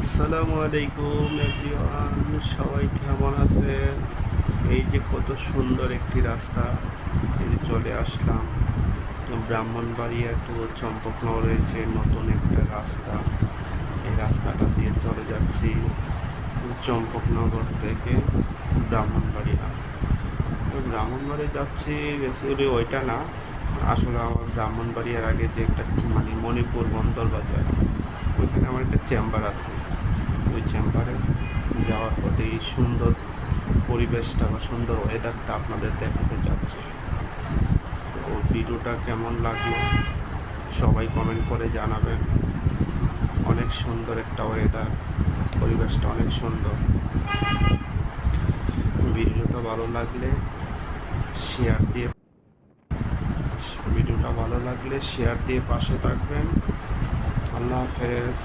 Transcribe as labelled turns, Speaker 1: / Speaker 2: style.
Speaker 1: আসসালামু আলাইকুম এভরিওয়ান, সবাই কেমন আছেন? এই যে কত সুন্দর একটি রাস্তা, এই যে চলে আসলাম ব্রাহ্মণবাড়িয়া টু চম্পকনগরের যে নতুন একটা রাস্তা, এই রাস্তাটা দিয়ে চলে যাচ্ছি চম্পকনগর থেকে ব্রাহ্মণবাড়িয়া। ব্রাহ্মণবাড়ি যাচ্ছি, বেসিক্যালি ওইটা না, আসলে আমার ব্রাহ্মণবাড়িয়ার আগে যে একটা মণিপুর বন্দর বাজার, ওইখানে আমার একটা চেম্বার আছে। ওই চেম্বারে যাওয়ার পথে এই সুন্দর পরিবেশটা বা সুন্দর ওয়েদারটা আপনাদের দেখাতে চাচ্ছি। তো ভিডিওটা কেমন লাগলো সবাই কমেন্ট করে জানাবেন। অনেক সুন্দর একটা ওয়েদার, পরিবেশটা অনেক সুন্দর। ভিডিওটা ভালো লাগলে শেয়ার দিয়ে শেয়ার দিয়ে পাশে থাকবেন। আল্লাহ হাফেজ।